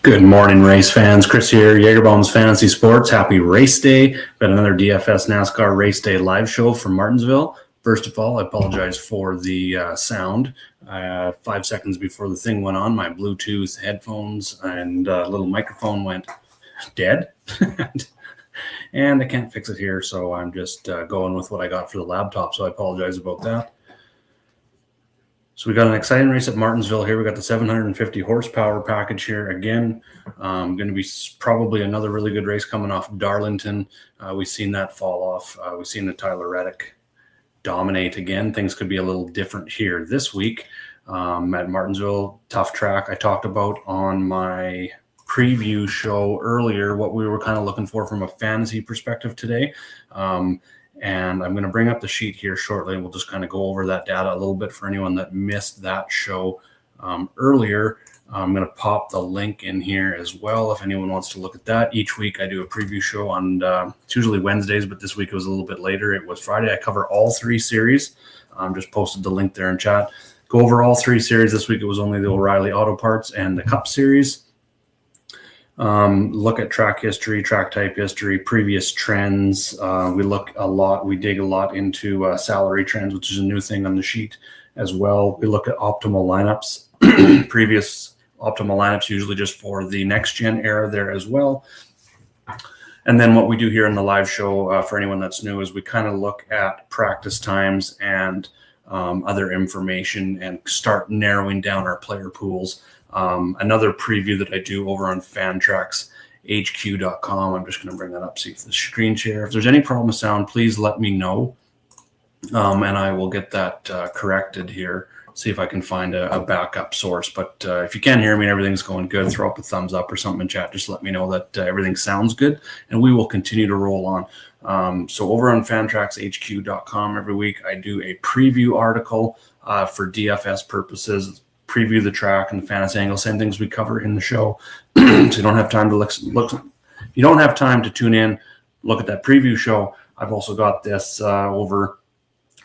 Good morning, race fans. Chris here, Jagerbaum's Fantasy Sports. Happy race day. Got another DFS NASCAR race day live show from Martinsville. First of all, I apologize for the sound. 5 seconds before the thing went on, my Bluetooth headphones and little microphone went dead. And I can't fix it here, so I'm just going with what I got for the laptop, so I apologize about that. So we got an exciting race at Martinsville here. We got the 750 horsepower package here again. Going to be probably another really good race coming off Darlington. We've seen that fall off. We've seen the Tyler Reddick dominate again. Things could be a little different here this week at Martinsville. Tough track. I talked about on my preview show earlier what we were kind of looking for from a fantasy perspective today. And I'm going to bring up the sheet here shortly, and we'll just kind of go over that data a little bit for anyone that missed that show earlier. I'm going to pop the link in here as well if anyone wants to look at that. Each week I do a preview show on it's usually Wednesdays, but this week it was a little bit later. It was Friday. I cover all 3 series. Just posted the link there in chat. Go over all 3 series. This week it was only the O'Reilly Auto Parts and the Cup Series. Look at track history, track type history, previous trends. We dig a lot into salary trends, which is a new thing on the sheet as well. We look at optimal lineups, previous optimal lineups, usually just for the next gen era there as well. And then what we do here in the live show for anyone that's new is we kind of look at practice times and other information and start narrowing down our player pools. Another preview that I do over on fantraxhq.com. I'm just going to bring that up, see if the screen share. If there's any problem with sound, please let me know, and I will get that corrected here. See if I can find a backup source. But if you can't hear me and everything's going good, throw up a thumbs up or something in chat. Just let me know that everything sounds good, and we will continue to roll on. So over on fantraxhq.com every week, I do a preview article for DFS purposes. Preview the track and the fantasy angle, same things we cover in the show. So you don't have time to look. You don't have time to tune in, look at that preview show. I've also got this over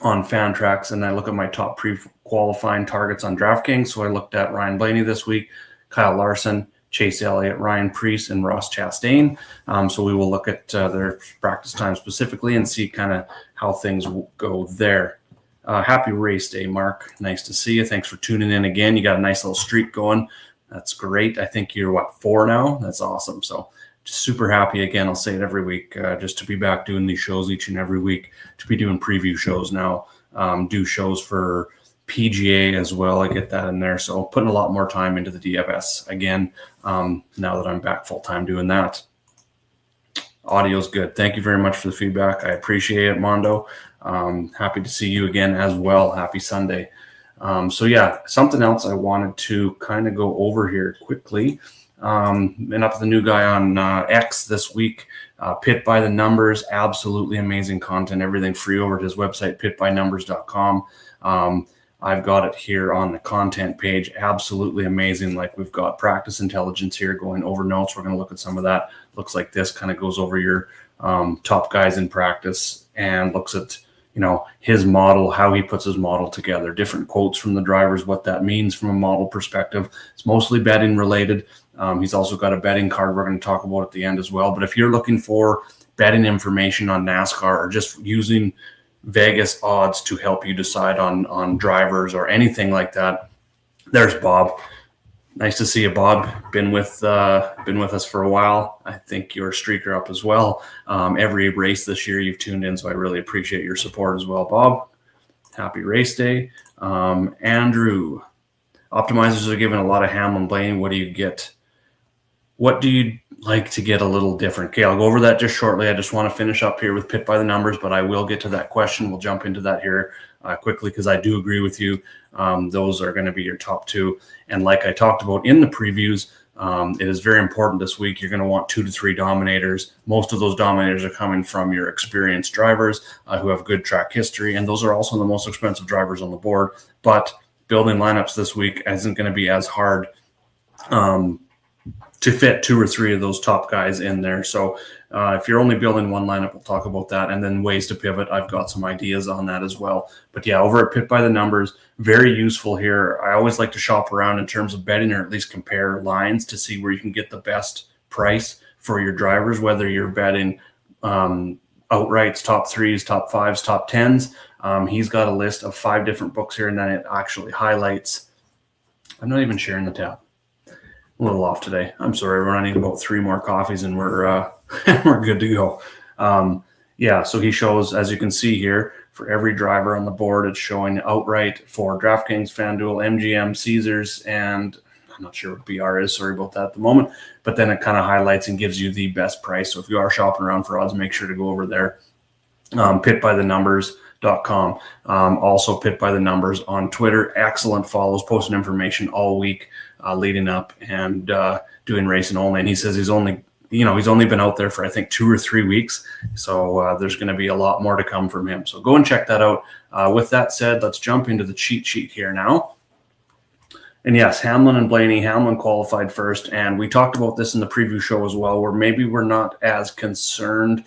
on Fantrax, and I look at my top pre-qualifying targets on DraftKings. So I looked at Ryan Blaney this week, Kyle Larson, Chase Elliott, Ryan Preece, and Ross Chastain. So we will look at their practice time specifically and see kind of how things go there. Happy race day, Mark. Nice to see you. Thanks for tuning in again. You got a nice little streak going. That's great. I think you're, 4 now? That's awesome. So just super happy again. I'll say it every week, just to be back doing these shows each and every week, to be doing preview shows now, do shows for PGA as well. I get that in there. So putting a lot more time into the DFS again, now that I'm back full-time doing that. Audio's good. Thank you very much for the feedback. I appreciate it, Mondo. Happy to see you again as well. Happy Sunday. So yeah, something else I wanted to kind of go over here quickly. Been up with the new guy on X this week. Pit by the Numbers, absolutely amazing content. Everything free over at his website, pitbynumbers.com. I've got it here on the content page. Absolutely amazing. Like, we've got practice intelligence here going over notes. We're going to look at some of that. Looks like this kind of goes over your top guys in practice and looks at, his model, how he puts his model together, different quotes from the drivers, what that means from a model perspective. It's mostly betting related. He's also got a betting card we're going to talk about at the end as well. But if you're looking for betting information on NASCAR or just using Vegas odds to help you decide on drivers or anything like that, there's Bob. Nice to see you, Bob. Been with us for a while. I think you're a streaker up as well. Every race this year you've tuned in, so I really appreciate your support as well, Bob. Happy race day. Andrew, optimizers are giving a lot of ham on Blaney. What do you get? What do you like to get a little different? Okay, I'll go over that just shortly. I just want to finish up here with Pit by the Numbers, but I will get to that question. We'll jump into that here quickly because I do agree with you. Those are going to be your top 2. And like I talked about in the previews, it is very important this week. You're going to want 2 to 3 dominators. Most of those dominators are coming from your experienced drivers who have good track history, and those are also the most expensive drivers on the board. But building lineups this week isn't going to be as hard to fit 2 or 3 of those top guys in there. So if you're only building one lineup, we'll talk about that. And then ways to pivot, I've got some ideas on that as well. But yeah, over at Pit by the Numbers, very useful here. I always like to shop around in terms of betting, or at least compare lines to see where you can get the best price for your drivers, whether you're betting outrights, top 3s, top 5s, top 10s. He's got a list of 5 different books here, and then it actually highlights. I'm not even sharing the tab. A little off today. I'm sorry, everyone. I need about 3 more coffees and we're we're good to go. Yeah, so he shows, as you can see here, for every driver on the board, it's showing outright for DraftKings, FanDuel, MGM, Caesars, and I'm not sure what BR is. Sorry about that at the moment. But then it kind of highlights and gives you the best price. So if you are shopping around for odds, make sure to go over there. Pitbythenumbers.com. Also Pit by the Numbers on Twitter. Excellent follows, posting information all week leading up and doing racing only. And he says he's only been out there for, I think, 2 or 3 weeks. So there's going to be a lot more to come from him. So go and check that out. With that said, let's jump into the cheat sheet here now. And yes, Hamlin and Blaney. Hamlin qualified first. And we talked about this in the preview show as well, where maybe we're not as concerned,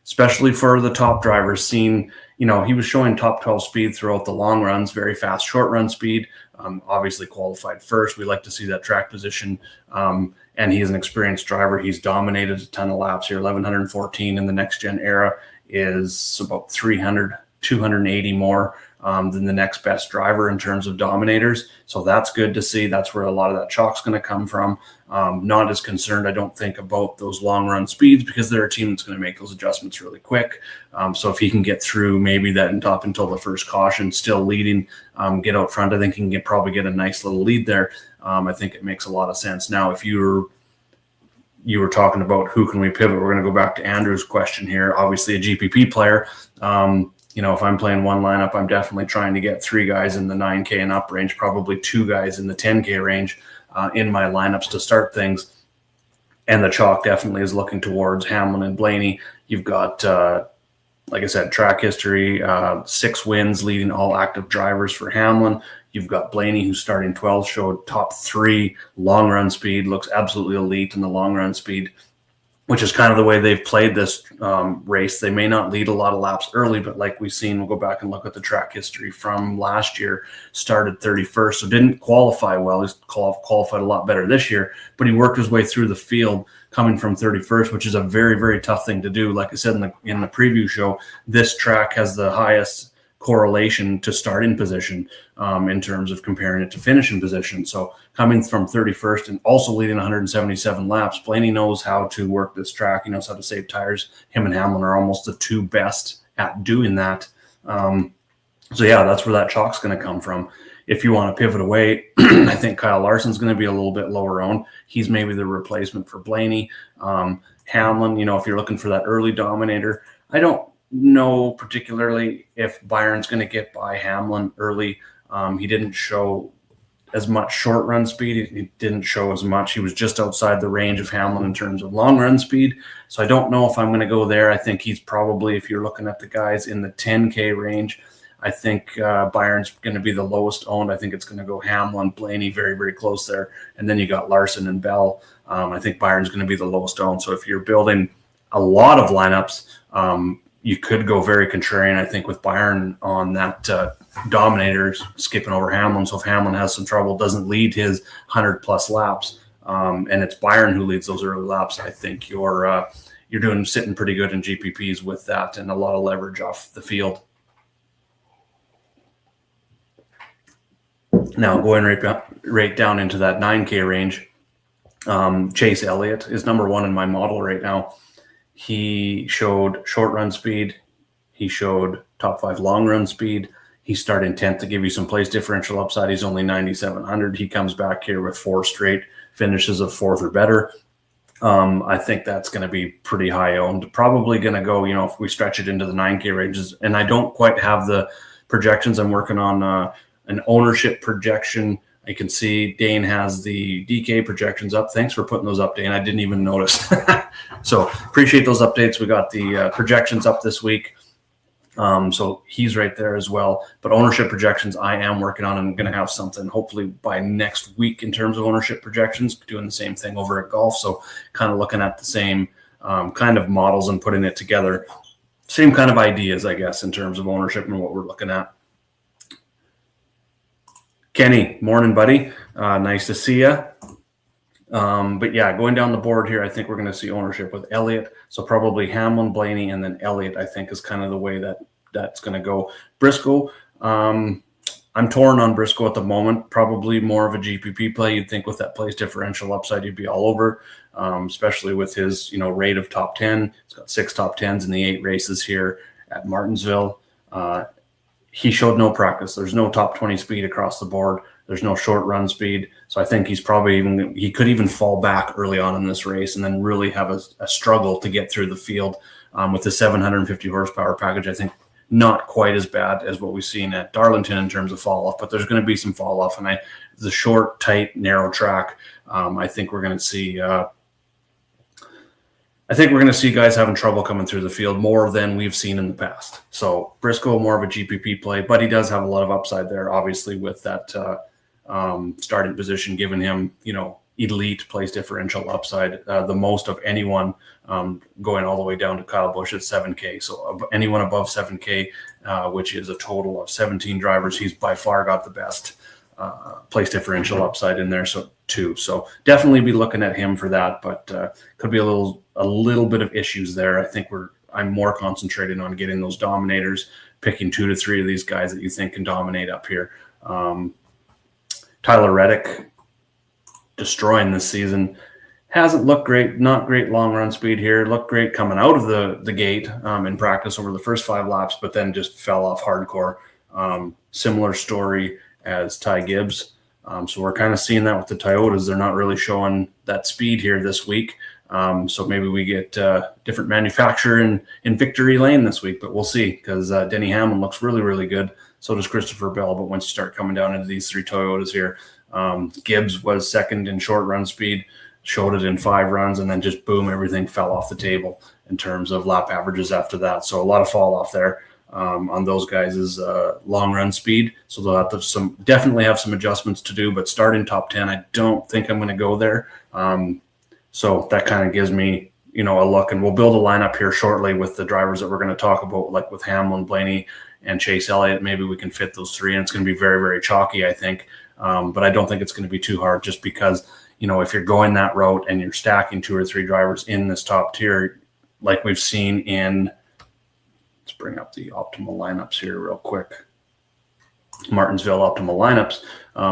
especially for the top drivers. Seeing, he was showing top 12 speed throughout the long runs, very fast short run speed. Obviously qualified first. We like to see that track position. And he's an experienced driver. He's dominated a ton of laps here. 1,114 in the next gen era is about 300, 280 more than the next best driver in terms of dominators. So that's good to see. That's where a lot of that chalk's going to come from. Not as concerned, I don't think, about those long run speeds, because they're a team that's going to make those adjustments really quick. So if he can get through maybe that and up until the first caution, still leading, get out front, I think he can probably get a nice little lead there. I think it makes a lot of sense. Now, if you were talking about who can we pivot, we're going to go back to Andrew's question here. Obviously, a GPP player. If I'm playing one lineup, I'm definitely trying to get 3 guys in the 9K and up range, probably 2 guys in the 10K range in my lineups to start things. And the chalk definitely is looking towards Hamlin and Blaney. You've got, like I said, track history, 6 wins leading all active drivers for Hamlin. You've got Blaney, who's starting 12th, showed top 3 long run speed, looks absolutely elite in the long run speed, which is kind of the way they've played this race. They may not lead a lot of laps early, but like we've seen, we'll go back and look at the track history from last year, started 31st, so didn't qualify well. He's qualified a lot better this year, but he worked his way through the field coming from 31st, which is a very, very tough thing to do. Like I said in the preview show, this track has the highest correlation to starting position in terms of comparing it to finishing position. So coming from 31st and also leading 177 laps, Blaney knows how to work this track. He knows how to save tires. Him and Hamlin are almost the 2 best at doing that. So yeah, that's where that chalk's going to come from. If you want to pivot away, I think Kyle Larson's going to be a little bit lower owned. He's maybe the replacement for Blaney. Hamlin, if you're looking for that early dominator, I don't know particularly if Byron's going to get by Hamlin early. He didn't show as much short run speed. He didn't show as much. He was just outside the range of Hamlin in terms of long run speed. So I don't know if I'm going to go there. I think he's probably, if you're looking at the guys in the 10K range, I think Byron's going to be the lowest owned. I think it's going to go Hamlin, Blaney, very, very close there. And then you got Larson and Bell. I think Byron's going to be the lowest owned. So if you're building a lot of lineups, you could go very contrarian, I think, with Byron on that dominator, skipping over Hamlin. So if Hamlin has some trouble, doesn't lead his 100-plus laps, and it's Byron who leads those early laps, I think you're sitting pretty good in GPPs with that and a lot of leverage off the field. Now, going right down into that 9K range, Chase Elliott is number 1 in my model right now. He showed short run speed. He showed top 5 long run speed. He started 10th to give you some place differential upside. He's only 9,700. He comes back here with 4 straight finishes of 4th or better. I think that's going to be pretty high owned. Probably going to go, if we stretch it into the 9K ranges. And I don't quite have the projections. I'm working on an ownership projection. I can see Dane has the DK projections up. Thanks for putting those up, Dane. I didn't even notice. So appreciate those updates. We got the projections up this week. So he's right there as well. But ownership projections, I am working on. I'm going to have something hopefully by next week in terms of ownership projections, doing the same thing over at golf. So kind of looking at the same kind of models and putting it together. Same kind of ideas, I guess, in terms of ownership and what we're looking at. Kenny, morning, buddy. Nice to see you. But yeah, going down the board here, I think we're going to see ownership with Elliott. So probably Hamlin, Blaney, and then Elliott, I think, is kind of the way that's going to go. Briscoe, I'm torn on Briscoe at the moment. Probably more of a GPP play. You'd think with that place differential upside, you'd be all over, especially with his rate of top 10. He's got 6 top 10s in the 8 races here at Martinsville. He showed no practice. There's no top 20 speed across the board. There's no short run speed. So I think he could even fall back early on in this race and then really have a struggle to get through the field with the 750 horsepower package. I think not quite as bad as what we've seen at Darlington in terms of fall off, but there's going to be some fall off. And the short, tight, narrow track, I think we're going to see guys having trouble coming through the field more than we've seen in the past. So Briscoe, more of a GPP play, but he does have a lot of upside there, obviously, with that starting position, giving him, elite place differential upside, the most of anyone, going all the way down to Kyle Busch at 7K. So anyone above 7K, which is a total of 17 drivers, he's by far got the best place differential upside in there. So definitely be looking at him for that, but could be a little bit of issues there. I think I'm more concentrated on getting those dominators, picking 2 to 3 of these guys that you think can dominate up here. Tyler Reddick destroying this season. Hasn't looked great, not great long run speed here. Looked great coming out of the gate in practice over the first 5 laps, but then just fell off hardcore. Similar story as Ty Gibbs. So we're kind of seeing that with the Toyotas. They're not really showing that speed here this week. So maybe we get different manufacturer in victory lane this week, but we'll see, because Denny Hamlin looks really, really good. So does Christopher Bell. But once you start coming down into these 3 Toyotas here, Gibbs was second in short run speed, showed it in 5 runs, and then just boom, everything fell off the table in terms of lap averages after that. So a lot of fall off there on those guys' long run speed. So they'll have to definitely have some adjustments to do, but starting top 10, I don't think I'm going to go there. So that kind of gives me, a look, and we'll build a lineup here shortly with the drivers that we're going to talk about, like with Hamlin, Blaney, and Chase Elliott. Maybe we can fit those 3, and it's going to be very, very chalky, I think. But I don't think it's going to be too hard, just because, if you're going that route and you're stacking 2 or 3 drivers in this top tier, like we've seen let's bring up the optimal lineups here real quick. Martinsville optimal lineups.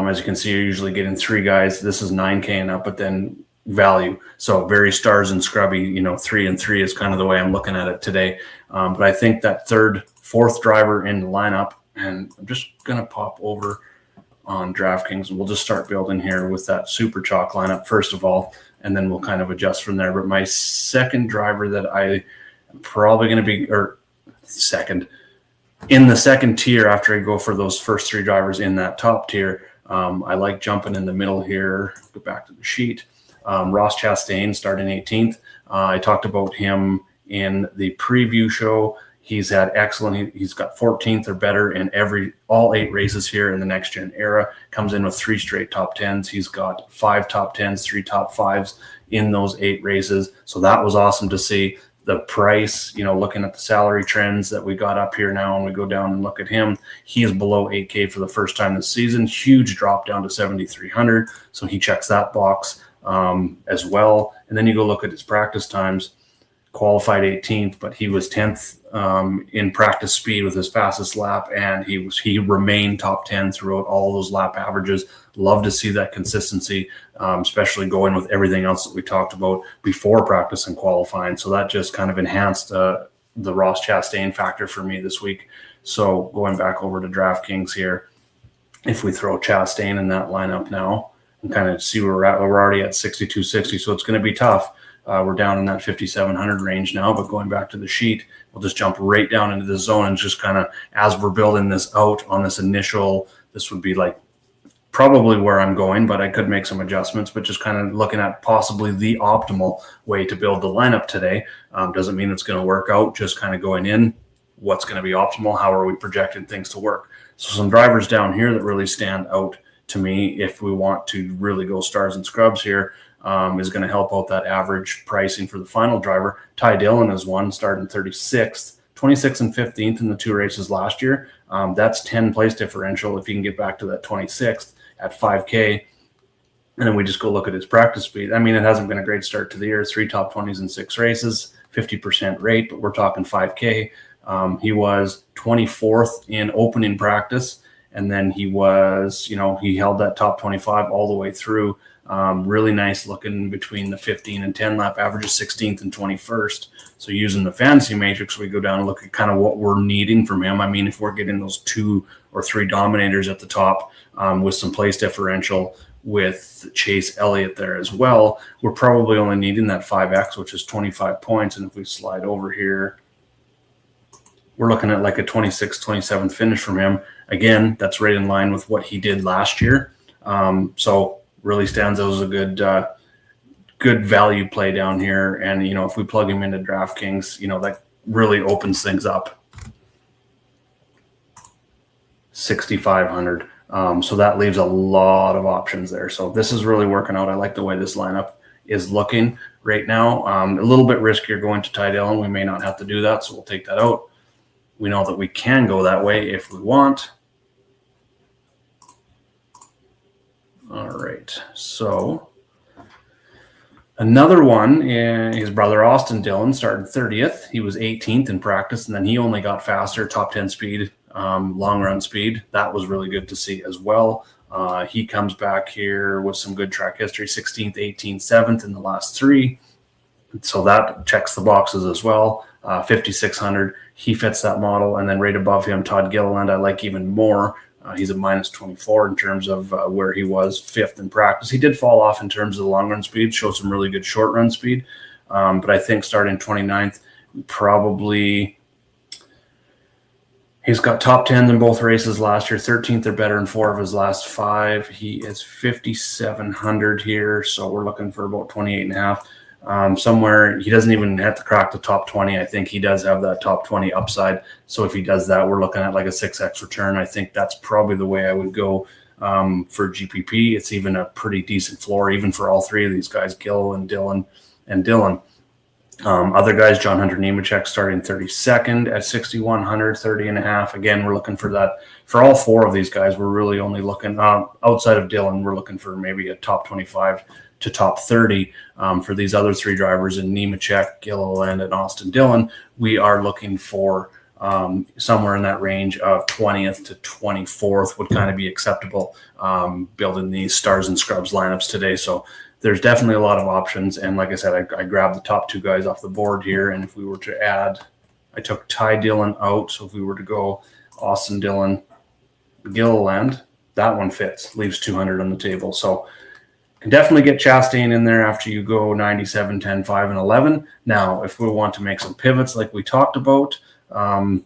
As you can see, you're usually getting 3 guys. This is 9K and up, but then value. So very stars and scrubby, 3 and 3 is kind of the way I'm looking at it today. But I think that 3rd, 4th driver in the lineup, and I'm just going to pop over on DraftKings, and we'll just start building here with that super chalk lineup first of all, and then we'll kind of adjust from there. But my second driver that I am probably going to be, in the second tier after I go for those first 3 drivers in that top tier, I like jumping in the middle here. Go back to the sheet. Ross Chastain starting 18th. I talked about him in the preview show. He's had excellent. He's got 14th or better in all 8 races here in the next gen era. Comes in with 3 straight top 10s. He's got 5 top 10s, 3 top 5s in those 8 races. So that was awesome to see. The price, looking at the salary trends that we got up here now, and we go down and look at him, he is below 8K for the first time this season. Huge drop down to 7,300. So he checks that box as well. And then you go look at his practice times. Qualified 18th, but he was 10th in practice speed with his fastest lap, and he remained top 10 throughout all those lap averages. Love to see that consistency, especially going with everything else that we talked about before practice and qualifying. So that just kind of enhanced the Ross Chastain factor for me this week. So going back over to DraftKings here, if we throw Chastain in that lineup now and kind of see where we're at, we're already at 6,260, so it's going to be tough. We're down in that 5,700 range now, but going back to the sheet, we'll just jump right down into the zone and just kind of, as we're building this out on this initial, this would be like probably where I'm going, but I could make some adjustments, but just kind of looking at possibly the optimal way to build the lineup today. Doesn't mean it's going to work out, just kind of going in what's going to be optimal, how are we projecting things to work. So some drivers down here that really stand out to me, if we want to really go stars and scrubs here, is going to help out that average pricing for the final driver. Ty Dillon is one, starting 36th, 26th and 15th in the 2 races last year. That's 10 place differential if you can get back to that 26th at 5K. And then we just go look at his practice speed. I mean, it hasn't been a great start to the year. 3 top 20s in 6 races, 50% rate, but we're talking 5K. He was 24th in opening practice, and then he was, he held that top 25 all the way through. Really nice looking between the 15 and 10 lap averages, 16th and 21st. So using the fantasy matrix, we go down and look at kind of what we're needing from him. I mean, if we're getting those 2 or 3 dominators at the top with some place differential with Chase Elliott there as well, we're probably only needing that 5X, which is 25 points. And if we slide over here, we're looking at like a 26th, 27th finish from him. Again, that's right in line with what he did last year. So really stands out as a good value play down here. And, if we plug him into DraftKings, that really opens things up. 6,500. So that leaves a lot of options there. So this is really working out. I like the way this lineup is looking right now. A little bit riskier going to Ty Dillon. We may not have to do that, so we'll take that out. We know that we can go that way if we want. All right, so another one, his brother Austin Dillon started 30th. He was 18th in practice, and then he only got faster, top 10 speed, long run speed. That was really good to see as well. He comes back here with some good track history, 16th, 18th, 7th in the last 3. So that checks the boxes as well. 5,600, he fits that model. And then right above him, Todd Gilliland, I like even more. He's a minus 24 in terms of where he was 5th in practice. He did fall off in terms of the long run speed, showed some really good short run speed. But I think starting 29th, probably he's got top 10s in both races last year, 13th or better in 4 of his last 5. He is 5,700 here. So we're looking for about 28.5. Somewhere he doesn't even have to crack the top 20. I think he does have that top 20 upside. So if he does that, we're looking at like a 6X return. I think that's probably the way I would go for GPP. It's even a pretty decent floor, even for all 3 of these guys, Gill and Dillon and Dillon. Other guys, John Hunter Nemechek starting 32nd at 6,100, 30.5. Again, we're looking for that. For all 4 of these guys, we're really only looking outside of Dillon. We're looking for maybe a top 25 to top 30 for these other 3 drivers in Nemechek, Gilliland, and Austin Dillon. We are looking for somewhere in that range of 20th to 24th would kind of be acceptable building these stars and scrubs lineups today. So there's definitely a lot of options. And like I said, I grabbed the top 2 guys off the board here. And if we were to add, I took Ty Dillon out. So if we were to go Austin Dillon, Gilliland, that one fits, leaves 200 on the table. So can definitely get Chastain in there after you go 97, 10, 5, and 11. Now, if we want to make some pivots like we talked about, Kyle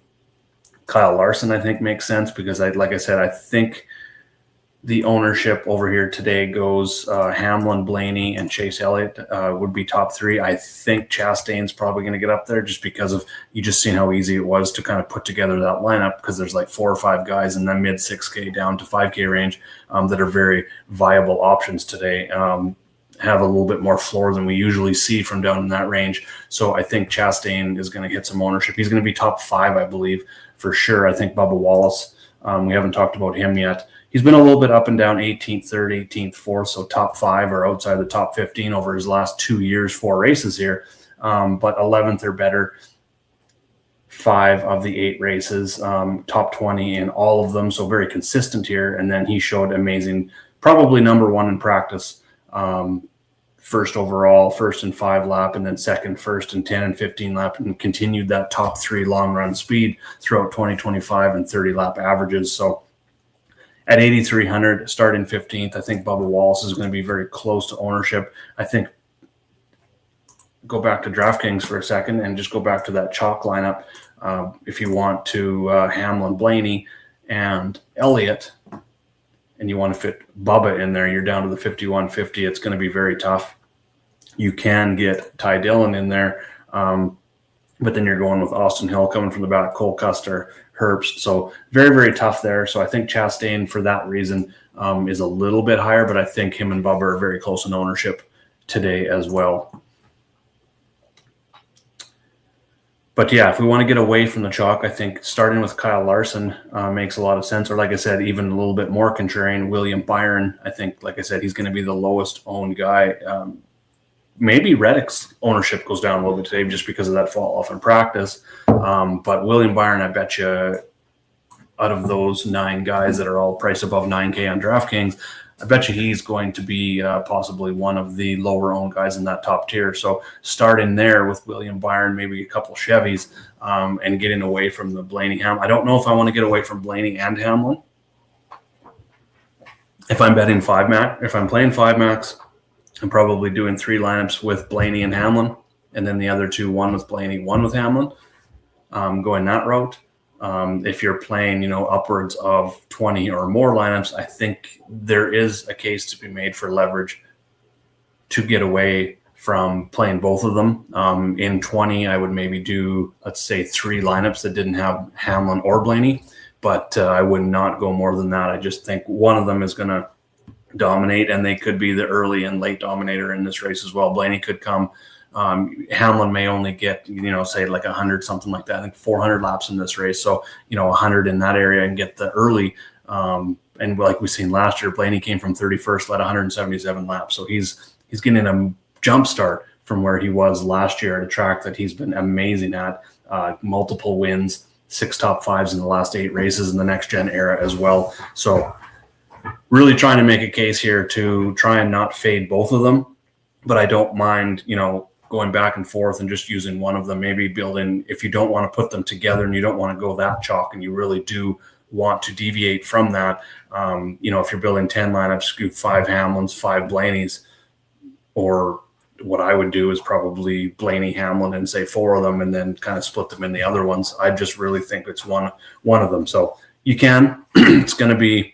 Larson, I think, makes sense because, like I said, I think the ownership over here today goes Hamlin, Blaney, and Chase Elliott would be top 3. I think Chastain's probably going to get up there just because of you just seen how easy it was to kind of put together that lineup because there's like 4 or 5 guys in the mid 6K down to 5K range that are very viable options today. Have a little bit more floor than we usually see from down in that range. So I think Chastain is going to get some ownership. He's going to be top 5, I believe, for sure. I think Bubba Wallace, we haven't talked about him yet. He's been a little bit up and down, 18th, 3rd, 18th, 4th, so top 5 or outside the top 15 over his last 2 years, 4 races here. But 11th or better, 5 of the 8 races, top 20 in all of them, so very consistent here. And then he showed amazing, probably number 1 in practice, first overall, first and 5 lap, and then second, first and 10 and 15 lap, and continued that top 3 long run speed throughout 20, 25, and 30 lap averages. So at 8,300, starting 15th, I think Bubba Wallace is going to be very close to ownership. I think go back to DraftKings for a second and just go back to that chalk lineup. If you want to Hamlin, Blaney, and Elliott, and you want to fit Bubba in there, you're down to the 5,150. It's going to be very tough. You can get Ty Dillon in there, But then you're going with Austin Hill coming from the back, Cole Custer, Herbst. So very, very tough there. So I think Chastain, for that reason, is a little bit higher, but I think him and Bubba are very close in ownership today as well. But yeah, if we want to get away from the chalk, I think starting with Kyle Larson makes a lot of sense. Or like I said, even a little bit more contrarian, William Byron. I think, like I said, he's going to be the lowest owned guy. Maybe Reddick's ownership goes down a little bit today just because of that fall off in practice. But William Byron, I bet you, out of those 9 guys that are all priced above $9K on DraftKings, I bet you he's going to be possibly one of the lower owned guys in that top tier. So starting there with William Byron, maybe a couple Chevys, and getting away from the Blaney Hamlin. I don't know if I want to get away from Blaney and Hamlin. If I'm betting 5-max, if I'm playing 5-max, I'm probably doing 3 lineups with Blaney and Hamlin, and then the other 2, 1 with Blaney, 1 with Hamlin, going that route. If you're playing, upwards of 20 or more lineups, I think there is a case to be made for leverage to get away from playing both of them. In 20, I would maybe do, let's say, 3 lineups that didn't have Hamlin or Blaney, but I would not go more than that. I just think one of them is going to dominate, and they could be the early and late dominator in this race as well. Blaney could come. Hamlin may only get, say like 100, something like that. I think 400 laps in this race. So, 100 in that area and get the early. And like we've seen last year, Blaney came from 31st, led 177 laps. So he's getting a jump start from where he was last year at a track that he's been amazing at. Multiple wins, 6 top 5s in the last 8 races in the next gen era as well. So really trying to make a case here to try and not fade both of them, but I don't mind, going back and forth and just using one of them, maybe building, if you don't want to put them together and you don't want to go that chalk and you really do want to deviate from that, if you're building 10 lineups, scoop 5 Hamlins, 5 Blaneys, or what I would do is probably Blaney, Hamlin, and say 4 of them and then kind of split them in the other ones. I just really think it's one of them. So you can, it's going to be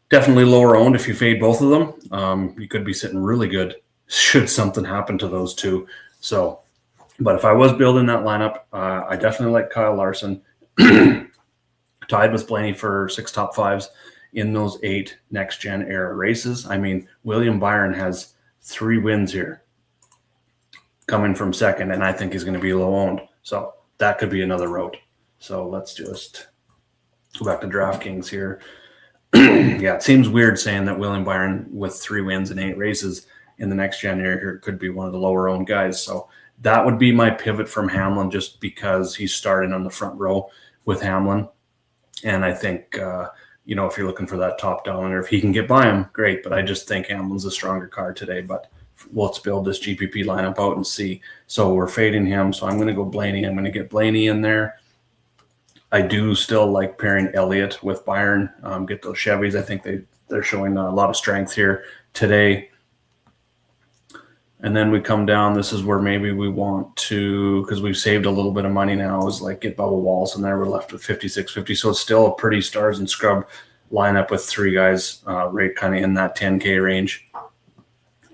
definitely lower owned if you fade both of them. You could be sitting really good should something happen to those 2. So, but if I was building that lineup, I definitely like Kyle Larson, tied with Blaney for 6 top 5s in those 8 next gen era races. I mean, William Byron has 3 wins here coming from second, and I think he's going to be low owned. So that could be another route. So let's just go back to DraftKings here. Yeah, it seems weird saying that William Byron with 3 wins in 8 races in the next gen here could be one of the lower owned guys. So that would be my pivot from Hamlin, just because he's starting on the front row with Hamlin. And I think, if you're looking for that top dominator, if he can get by him, great. But I just think Hamlin's a stronger car today. But let's build this GPP lineup out and see. So we're fading him. So I'm going to go Blaney. I'm going to get Blaney in there. I do still like pairing Elliott with Byron. Get those Chevys. I think they're showing a lot of strength here today. And then we come down. This is where maybe we want to, because we've saved a little bit of money now, is like get Bubba Wallace in there. We're left with 56.50. So it's still a pretty stars and scrub lineup with 3 guys right kind of in that 10K range.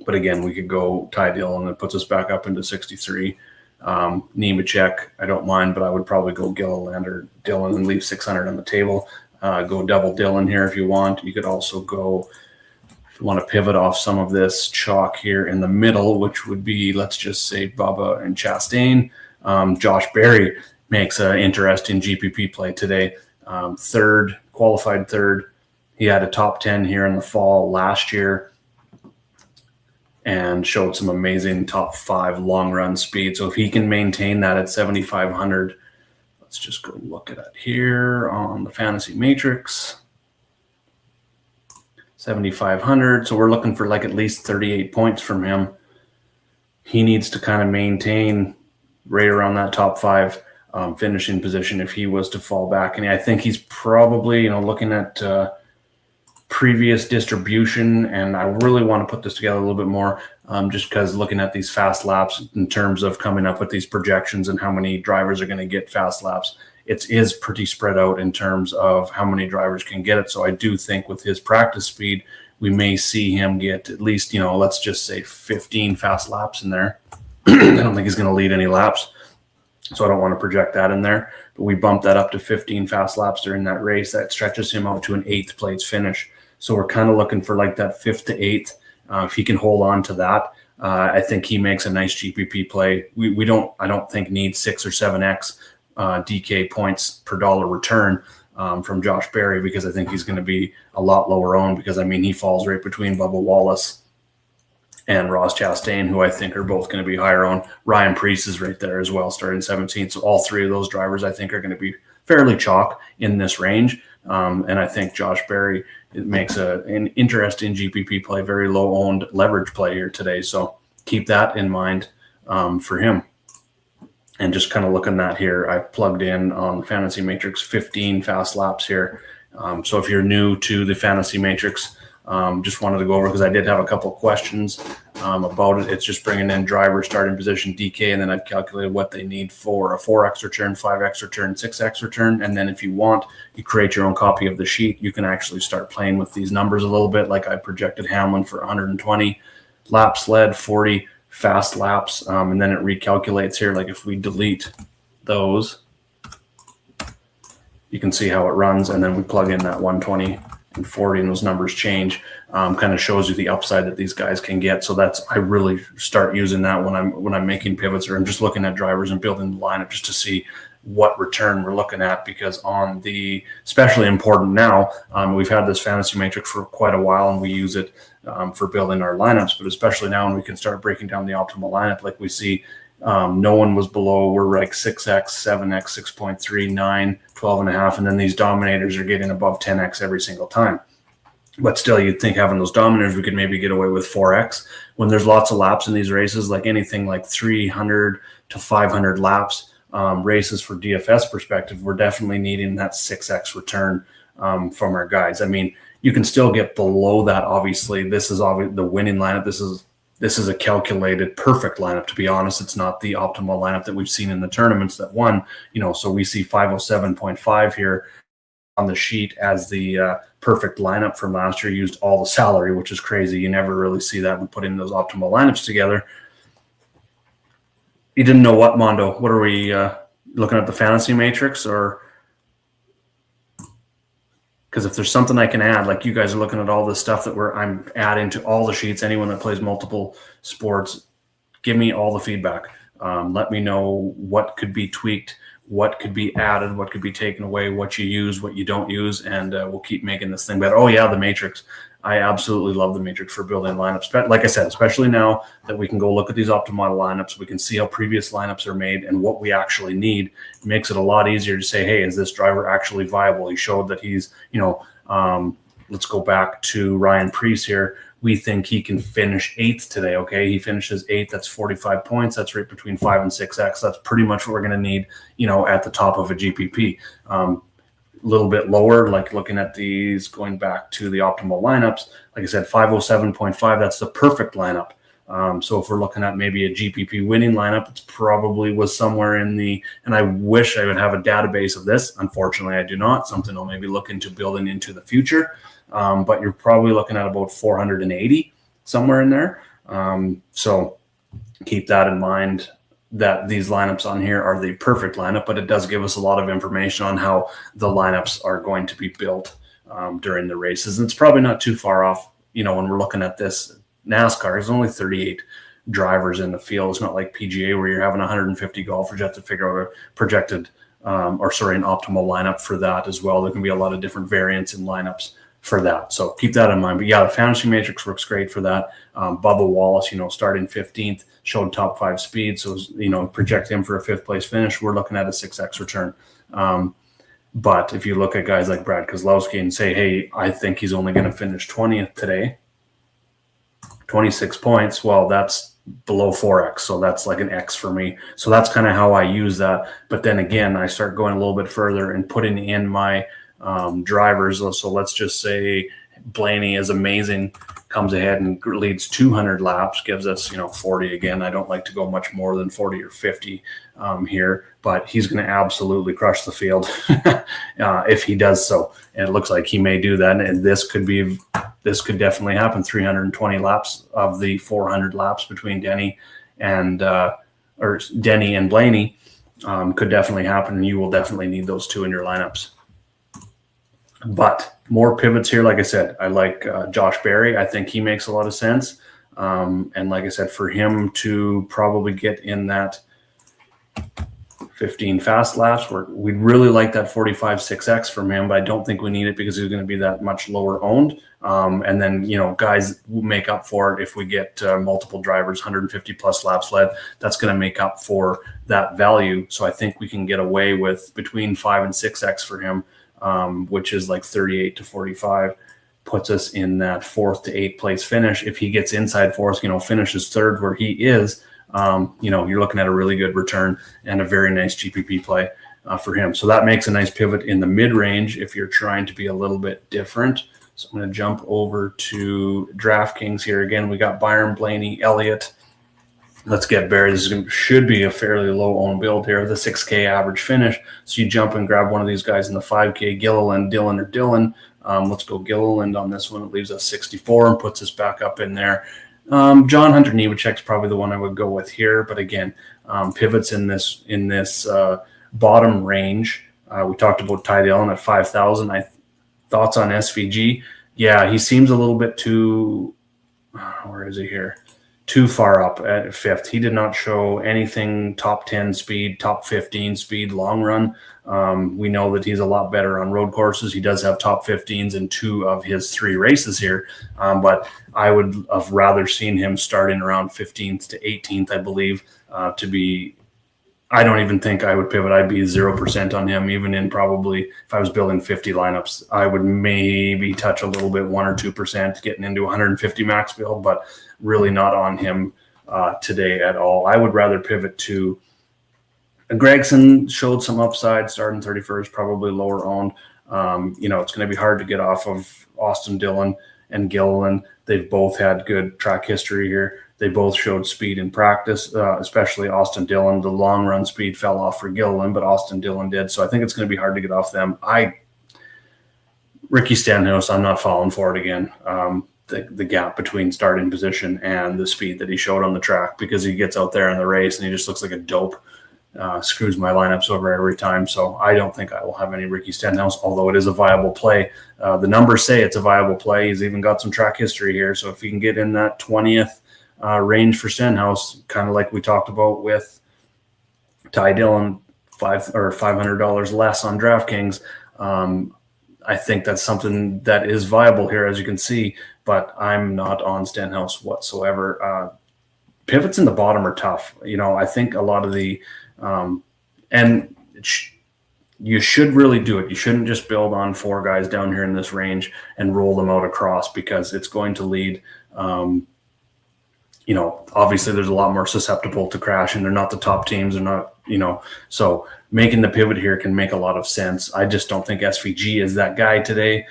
But again, we could go Ty Dillon, and it puts us back up into 63. Nemechek, I don't mind, but I would probably go Gilliland or Dillon and leave 600 on the table. Go double Dillon here if you want. You could also go, if you want to pivot off some of this chalk here in the middle, which would be, let's just say, Bubba and Chastain. Josh Berry makes an interesting GPP play today. Qualified third. He had a top 10 here in the fall last year and showed some amazing top 5 long run speed. So if he can maintain that at 7,500, let's just go look at it here on the Fantasy Matrix. 7,500. So we're looking for like at least 38 points from him. He needs to kind of maintain right around that top 5 finishing position if he was to fall back. And I think he's probably, looking at previous distribution, and I really want to put this together a little bit more, just because looking at these fast laps in terms of coming up with these projections and how many drivers are going to get fast laps, it is pretty spread out in terms of how many drivers can get it. So I do think with his practice speed, we may see him get at least, let's just say 15 fast laps in there. I don't think he's going to lead any laps. So I don't want to project that in there. But we bumped that up to 15 fast laps during that race. That stretches him out to an 8th place finish. So we're kind of looking for like that 5th to 8th. If he can hold on to that, I think he makes a nice GPP play. I don't think need 6 or 7x DK points per dollar return from Josh Berry, because I think he's going to be a lot lower owned, because I mean, he falls right between Bubba Wallace and Ross Chastain, who I think are both going to be higher owned. Ryan Preece is right there as well, starting 17th. So all three of those drivers I think are going to be fairly chalk in this range. And I think Josh Berry, it makes an interesting GPP play, very low owned leverage play here today. So keep that in mind for him. And just kind of looking at here, I plugged in on the Fantasy Matrix 15 fast laps here. So if you're new to the Fantasy Matrix, just wanted to go over, because I did have a couple of questions about it. It's just bringing in driver, starting position, DK, and then I've calculated what they need for a 4x return, 5x return, 6x return. And then if you want, you create your own copy of the sheet. You can actually start playing with these numbers a little bit. Like I projected Hamlin for 120 laps led, 40 fast laps, and then it recalculates here. Like if we delete those, you can see how it runs, and then we plug in that 120 and 40, and those numbers change. Kind of shows you the upside that these guys can get. So I really start using that when I'm making pivots, or I'm just looking at drivers and building the lineup just to see what return we're looking at. Because on the, especially important now, we've had this Fantasy Matrix for quite a while, and we use it for building our lineups, but especially now when we can start breaking down the optimal lineup, like we see no one was below, we're like 6x, 7x, 6.3, 9, 12.5, and then these dominators are getting above 10x every single time. But still, you'd think having those dominators, we could maybe get away with 4x. When there's lots of laps in these races, like anything like 300 to 500 laps races for DFS perspective, we're definitely needing that 6x return from our guys. I mean, you can still get below that. Obviously, this is the winning lineup. This is a calculated perfect lineup. To be honest, it's not the optimal lineup that we've seen in the tournaments that won. So we see 507.5 here on the sheet as the perfect lineup from last year. Used all the salary, which is crazy. You never really see that when putting those optimal lineups together. You didn't know what, Mondo? What are we looking at, the Fantasy Matrix, or? Because if there's something I can add, like you guys are looking at all this stuff that I'm adding to all the sheets, anyone that plays multiple sports, give me all the feedback. Let me know what could be tweaked, what could be added, what could be taken away, what you use, what you don't use, and we'll keep making this thing better. Oh yeah, the Matrix. I absolutely love the Matrix for building lineups. But like I said, especially now that we can go look at these optimal lineups, we can see how previous lineups are made and what we actually need. It makes it a lot easier to say, hey, is this driver actually viable? He showed that he's, let's go back to Ryan Preece here. We think he can finish 8th today, okay? He finishes 8th. That's 45 points. That's right between 5 and 6x. That's pretty much what we're going to need, at the top of a GPP. Little bit lower, like looking at these, going back to the optimal lineups, like I said, 507.5, that's the perfect lineup. So if we're looking at maybe a GPP winning lineup, it's probably was somewhere in the, and I wish I would have a database of this. Unfortunately, I do not. Something I'll maybe look into building into the future. But you're probably looking at about 480, somewhere in there. So keep that in mind, that these lineups on here are the perfect lineup, but it does give us a lot of information on how the lineups are going to be built during the races. And it's probably not too far off, when we're looking at this. NASCAR is only 38 drivers in the field. It's not like PGA where you're having 150 golfers. You have to figure out a projected, an optimal lineup for that as well. There can be a lot of different variants in lineups for that. So keep that in mind. But yeah, the Fantasy Matrix works great for that. Bubba Wallace, starting 15th, showed top 5 speed. So, project him for a 5th place finish. We're looking at a 6x return. But if you look at guys like Brad Keselowski and say, hey, I think he's only going to finish 20th today, 26 points, well, that's below 4x. So that's like an X for me. So that's kind of how I use that. But then again, I start going a little bit further and putting in my drivers. So let's just say Blaney is amazing, comes ahead and leads 200 laps, gives us 40 again. I don't like to go much more than 40 or 50 here, but he's going to absolutely crush the field if he does so. And it looks like he may do that, and this could definitely happen. 320 laps of the 400 laps between Denny and Blaney. could definitely happen, and you will definitely need those two in your lineups. But more pivots here. Like I said, I like Josh Berry. I think he makes a lot of sense. And like I said, for him to probably get in that 15 fast laps, we'd really like that 45 6X from him, but I don't think we need it because he's going to be that much lower owned. And then, guys will make up for it if we get multiple drivers, 150 plus laps led. That's going to make up for that value. So I think we can get away with between 5 and 6X for him, which is like 38 to 45. Puts us in that 4th to 8th place finish. If he gets inside 4th, finishes 3rd where he is, you're looking at a really good return and a very nice GPP play for him. So that makes a nice pivot in the mid-range if you're trying to be a little bit different. So I'm going to jump over to DraftKings here. Again, we got Byron, Blaney, Elliott. Let's get Barry. This should be a fairly low-owned build here, the 6K average finish. So you jump and grab one of these guys in the 5K, Gilliland, Dillon, or Dillon. Let's go Gilliland on this one. It leaves us 64 and puts us back up in there. John Hunter Nemechek's probably the one I would go with here. But again, pivots in this bottom range. We talked about Ty Dillon at 5,000. Thoughts on SVG? Yeah, he seems a little bit too where is he here? Too far up at 5th. He did not show anything top 10 speed, top 15 speed, long run. We know that he's a lot better on road courses. He does have top 15s in 2 of his 3 races here. But I would have rather seen him starting around 15th to 18th, I believe, to be. I don't even think I would pivot. I'd be 0% on him, even in probably if I was building 50 lineups. I would maybe touch a little bit, 1 or 2%, getting into 150 max build, but really not on him today at all. I would rather pivot to Gregson. Showed some upside, starting 31st, probably lower owned. It's going to be hard to get off of Austin Dillon and Gilliland. They've both had good track history here. They both showed speed in practice, especially Austin Dillon. The long run speed fell off for Gilliland, but Austin Dillon did. So I think it's going to be hard to get off them. Ricky Stenhouse, I'm not falling for it again. The gap between starting position and the speed that he showed on the track, because he gets out there in the race and he just looks like a dope. Screws my lineups over every time. So I don't think I will have any Ricky Stenhouse, although it is a viable play. The numbers say it's a viable play. He's even got some track history here. So if he can get in that 20th range for Stenhouse, kind of like we talked about with Ty Dillon, $500 less on DraftKings, I think that's something that is viable here, as you can see, but I'm not on Stenhouse whatsoever. Pivots in the bottom are tough. I think a lot of the you should really do it. You shouldn't just build on 4 guys down here in this range and roll them out across, because it's going to lead obviously there's a lot more susceptible to crash, and they're not the top teams. They're not, so making the pivot here can make a lot of sense. I just don't think SVG is that guy today.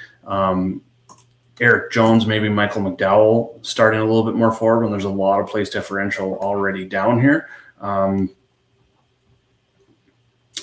Eric Jones, maybe Michael McDowell starting a little bit more forward when there's a lot of place differential already down here.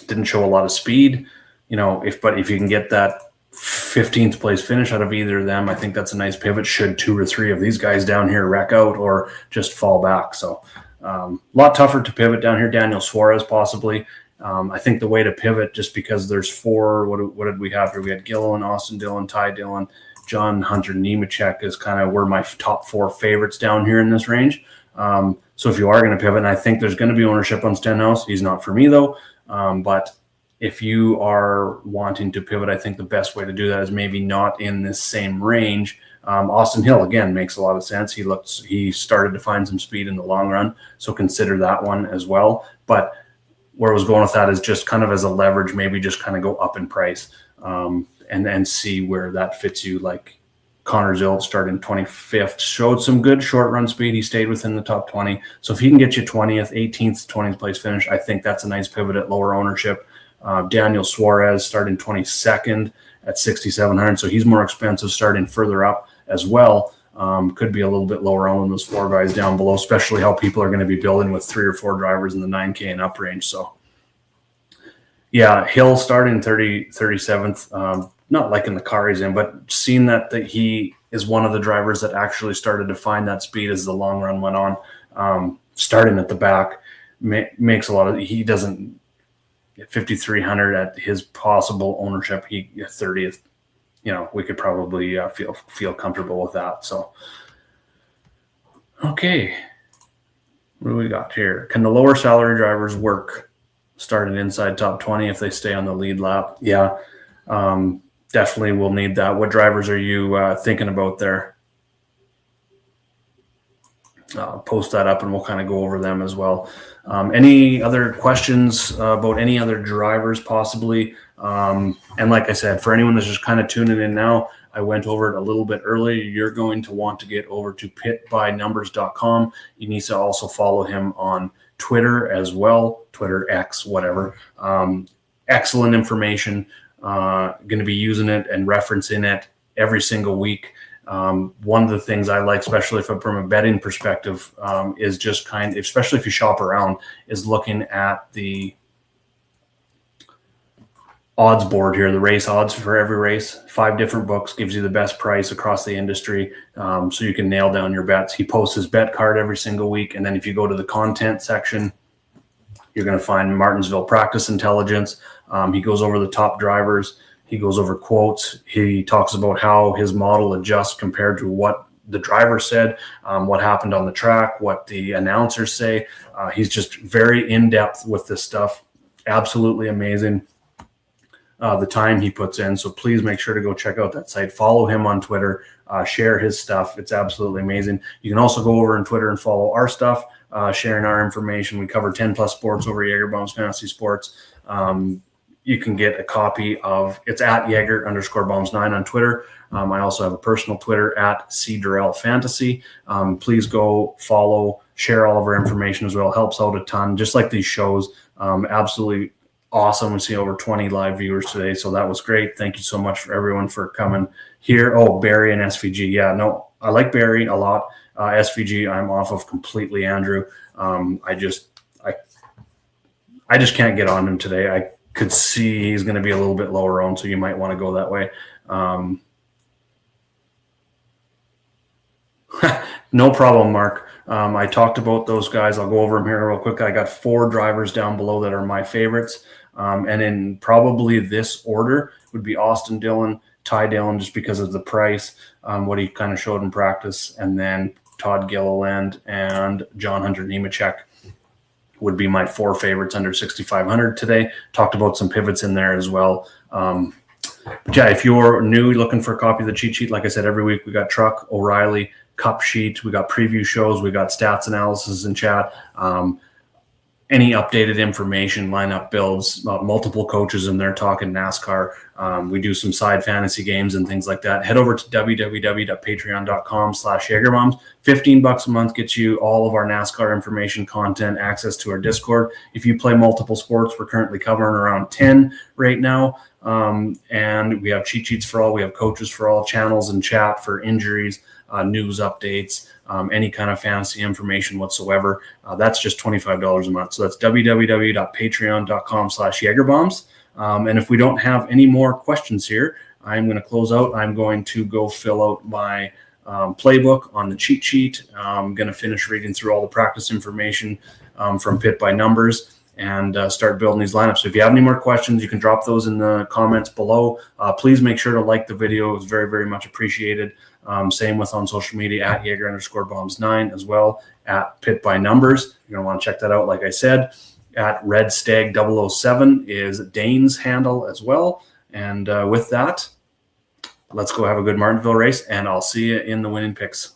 Didn't show a lot of speed, if you can get that 15th place finish out of either of them, I think that's a nice pivot, should 2 or 3 of these guys down here wreck out or just fall back. So a lot tougher to pivot down here. Daniel Suarez possibly. I think the way to pivot, just because there's 4, what did we have here? We had Gilliland, Austin Dillon, Ty Dillon, John Hunter Nemechek is kind of were my top 4 favorites down here in this range. So if you are going to pivot, and I think there's going to be ownership on Stenhouse, he's not for me though. But if you are wanting to pivot, I think the best way to do that is maybe not in this same range. Austin Hill, again, makes a lot of sense. He started to find some speed in the long run, so consider that one as well. But where I was going with that is just kind of as a leverage, maybe just kind of go up in price and see where that fits you. Like Connor Zilt started in 25th, showed some good short run speed. He stayed within the top 20. So if he can get you 20th, 18th, 20th place finish, I think that's a nice pivot at lower ownership. Daniel Suarez starting 22nd at 6,700. So he's more expensive, starting further up as well. Could be a little bit lower on those 4 guys down below, especially how people are going to be building with 3 or 4 drivers in the 9K and up range. So yeah, Hill starting 37th. Not liking the car he's in, but seeing that he is one of the drivers that actually started to find that speed as the long run went on. Starting at the back makes a lot of. He doesn't 5,300 at his possible ownership. He 30th. We could probably feel comfortable with that. So, okay, what do we got here? Can the lower salary drivers work starting inside top 20 if they stay on the lead lap? Yeah, definitely we'll need that. What drivers are you thinking about there? Post that up and we'll kind of go over them as well. Any other questions about any other drivers possibly? And like I said, for anyone that's just kind of tuning in now, I went over it a little bit earlier. You're going to want to get over to pitbynumbers.com. You need to also follow him on Twitter as well, Twitter X, whatever. Excellent information. Going to be using it and referencing it every single week. One of the things I like, especially from a betting perspective, is just especially if you shop around, is looking at the odds board here, the race odds for every race. 5 different books gives you the best price across the industry, so you can nail down your bets. He posts his bet card every single week, and then if you go to the content section, you're going to find Martinsville practice intelligence. He goes over the top drivers. He goes over quotes. He talks about how his model adjusts compared to what the driver said, what happened on the track, what the announcers say. He's just very in-depth with this stuff. Absolutely amazing. The time he puts in. So please make sure to go check out that site. Follow him on Twitter. Share his stuff. It's absolutely amazing. You can also go over on Twitter and follow our stuff, sharing our information. We cover 10 plus sports over Jaeger-Bombs Fantasy Sports. You can get a copy of it's at Jaeger_Bombs9 on Twitter. I also have a personal Twitter at CDurrellFantasy. Please go follow, share all of our information as well. Helps out a ton. Just like these shows, absolutely awesome. We see over 20 live viewers today, so that was great. Thank you so much for everyone for coming here. Oh, Barry and SVG. Yeah, no, I like Barry a lot. SVG, I'm off of completely, Andrew. I just can't get on him today. I could see he's going to be a little bit lower on, so you might want to go that way. No problem, Mark. I talked about those guys. I'll go over them here real quick. I got 4 drivers down below that are my favorites. And in probably this order would be Austin Dillon, Ty Dillon, just because of the price, what he kind of showed in practice, and then Todd Gilliland and John Hunter Nemechek would be my 4 favorites under 6,500 today. Talked about some pivots in there as well. But yeah, if you're new, looking for a copy of the cheat sheet, like I said, every week we got Truck, O'Reilly, Cup Sheet, we got preview shows, we got stats analysis in chat, any updated information, lineup builds, multiple coaches in there talking NASCAR. We do some side fantasy games and things like that. Head over to www.patreon.com/Jaegerbombs. $15 a month gets you all of our NASCAR information, content, access to our Discord. If you play multiple sports, we're currently covering around 10 right now. And we have cheat sheets for all. We have coaches for all, channels and chat for injuries, news updates, any kind of fantasy information whatsoever. That's just $25 a month. So that's www.patreon.com/Jaegerbombs. And if we don't have any more questions here, I'm going to close out. I'm going to go fill out my playbook on the cheat sheet. I'm going to finish reading through all the practice information from Pit by Numbers and start building these lineups. So if you have any more questions, you can drop those in the comments below. Please make sure to like the video. It's very, very much appreciated. Same with on social media at Jaeger_Bombs9 as well, at Pit by Numbers. You're going to want to check that out. Like I said, at Red Stag 007 is Dane's handle as well. And with that, let's go have a good Martinsville race, and I'll see you in the winning picks.